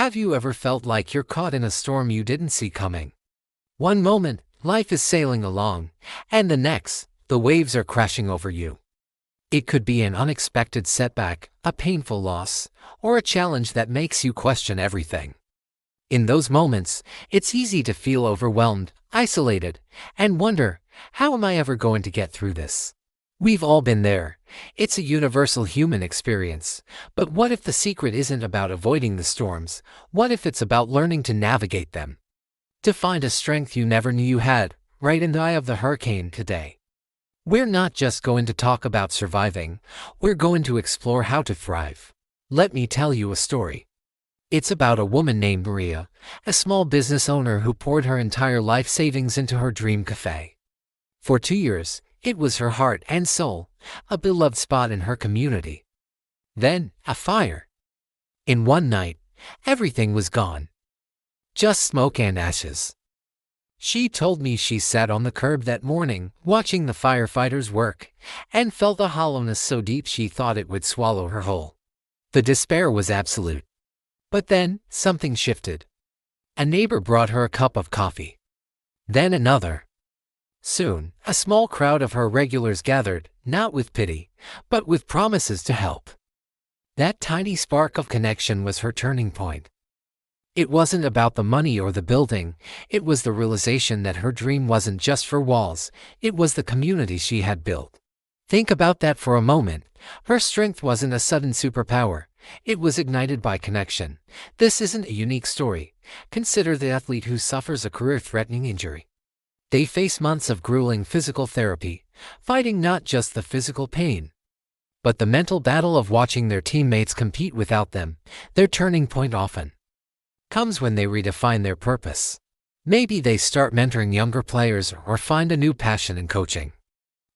Have you ever felt like you're caught in a storm you didn't see coming? One moment, life is sailing along, and the next, the waves are crashing over you. It could be an unexpected setback, a painful loss, or a challenge that makes you question everything. In those moments, it's easy to feel overwhelmed, isolated, and wonder, how am I ever going to get through this? We've all been there. It's a universal human experience. But what if the secret isn't about avoiding the storms? What if it's about learning to navigate them? To find a strength you never knew you had, right in the eye of the hurricane today. We're not just going to talk about surviving, we're going to explore how to thrive. Let me tell you a story. It's about a woman named Maria, a small business owner who poured her entire life savings into her dream cafe. For 2 years, it was her heart and soul, a beloved spot in her community. Then, a fire. In one night, everything was gone. Just smoke and ashes. She told me she sat on the curb that morning, watching the firefighters work, and felt a hollowness so deep she thought it would swallow her whole. The despair was absolute. But then, something shifted. A neighbor brought her a cup of coffee. Then another. Soon, a small crowd of her regulars gathered, not with pity, but with promises to help. That tiny spark of connection was her turning point. It wasn't about the money or the building, it was the realization that her dream wasn't just for walls, it was the community she had built. Think about that for a moment. Her strength wasn't a sudden superpower, it was ignited by connection. This isn't a unique story. Consider the athlete who suffers a career-threatening injury. They face months of grueling physical therapy, fighting not just the physical pain, but the mental battle of watching their teammates compete without them. Their turning point often comes when they redefine their purpose. Maybe they start mentoring younger players or find a new passion in coaching.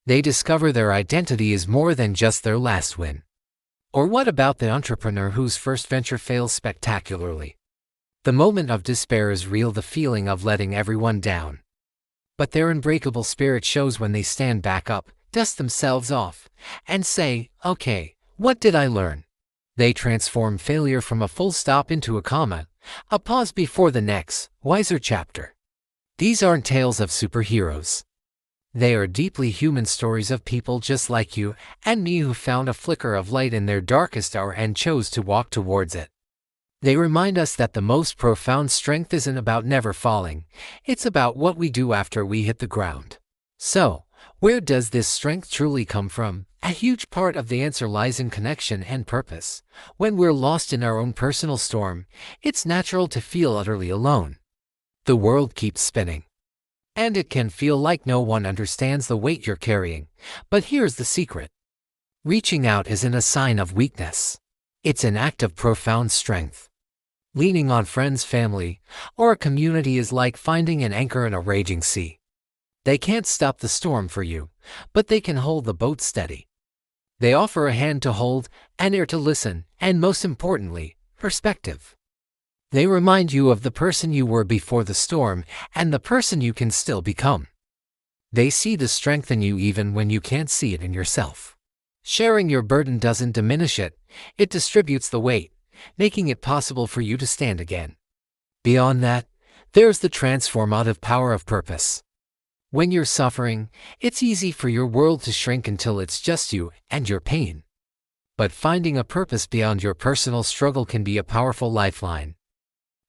They discover their identity is more than just their last win. Or what about the entrepreneur whose first venture fails spectacularly? The moment of despair is real, the feeling of letting everyone down. But their unbreakable spirit shows when they stand back up, dust themselves off, and say, okay, what did I learn? They transform failure from a full stop into a comma, a pause before the next, wiser chapter. These aren't tales of superheroes. They are deeply human stories of people just like you and me who found a flicker of light in their darkest hour and chose to walk towards it. They remind us that the most profound strength isn't about never falling, it's about what we do after we hit the ground. So, where does this strength truly come from? A huge part of the answer lies in connection and purpose. When we're lost in our own personal storm, it's natural to feel utterly alone. The world keeps spinning. And it can feel like no one understands the weight you're carrying. But here's the secret. Reaching out isn't a sign of weakness. It's an act of profound strength. Leaning on friends, family, or a community is like finding an anchor in a raging sea. They can't stop the storm for you, but they can hold the boat steady. They offer a hand to hold, an ear to listen, and most importantly, perspective. They remind you of the person you were before the storm and the person you can still become. They see the strength in you even when you can't see it in yourself. Sharing your burden doesn't diminish it, it distributes the weight, making it possible for you to stand again. Beyond that, there's the transformative power of purpose. When you're suffering, it's easy for your world to shrink until it's just you and your pain. But finding a purpose beyond your personal struggle can be a powerful lifeline.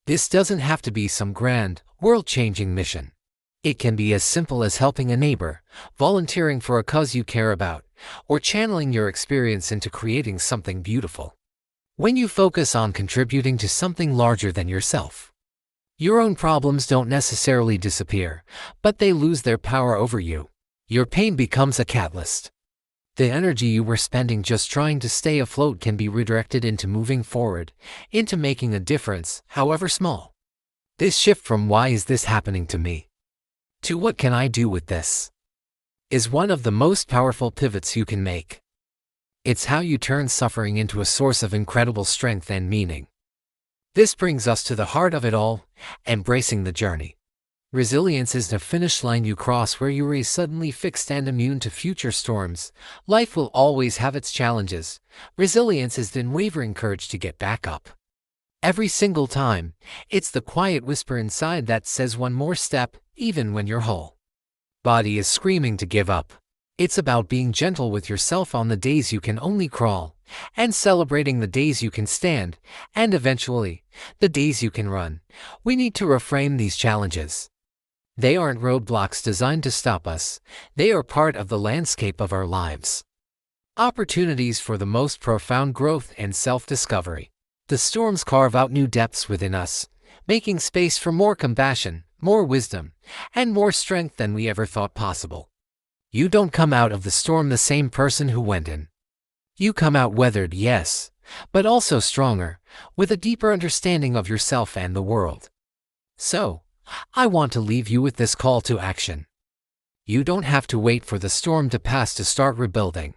This doesn't have to be some grand, world-changing mission. It can be as simple as helping a neighbor, volunteering for a cause you care about, or channeling your experience into creating something beautiful. When you focus on contributing to something larger than yourself, your own problems don't necessarily disappear, but they lose their power over you. Your pain becomes a catalyst. The energy you were spending just trying to stay afloat can be redirected into moving forward, into making a difference, however small. This shift from "why is this happening to me?" to "what can I do with this?" is one of the most powerful pivots you can make. It's how you turn suffering into a source of incredible strength and meaning. This brings us to the heart of it all, embracing the journey. Resilience isn't a finish line you cross where you are suddenly fixed and immune to future storms. Life will always have its challenges. Resilience is the unwavering courage to get back up, Every single time, it's the quiet whisper inside that says one more step, even when your whole body is screaming to give up. It's about being gentle with yourself on the days you can only crawl, and celebrating the days you can stand, and eventually, the days you can run. We need to reframe these challenges. They aren't roadblocks designed to stop us, they are part of the landscape of our lives. Opportunities for the most profound growth and self-discovery. The storms carve out new depths within us, making space for more compassion, more wisdom, and more strength than we ever thought possible. You don't come out of the storm the same person who went in. You come out weathered, yes, but also stronger, with a deeper understanding of yourself and the world. So, I want to leave you with this call to action. You don't have to wait for the storm to pass to start rebuilding.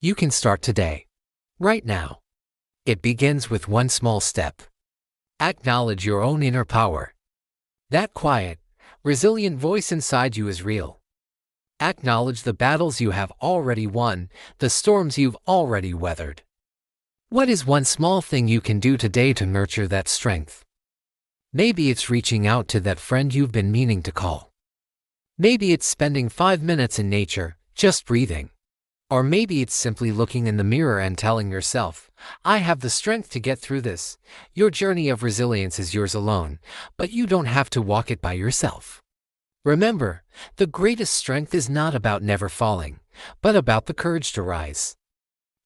You can start today, right now. It begins with one small step. Acknowledge your own inner power. That quiet, resilient voice inside you is real. Acknowledge the battles you have already won, the storms you've already weathered. What is one small thing you can do today to nurture that strength? Maybe it's reaching out to that friend you've been meaning to call. Maybe it's spending 5 minutes in nature, just breathing. Or maybe it's simply looking in the mirror and telling yourself, I have the strength to get through this. Your journey of resilience is yours alone, but you don't have to walk it by yourself. Remember, the greatest strength is not about never falling, but about the courage to rise.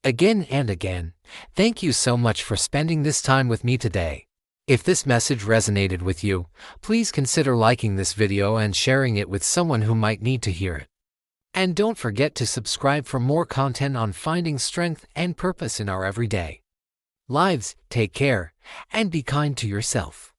Again and again, thank you so much for spending this time with me today. If this message resonated with you, please consider liking this video and sharing it with someone who might need to hear it. And don't forget to subscribe for more content on finding strength and purpose in our everyday lives. Take care, and be kind to yourself.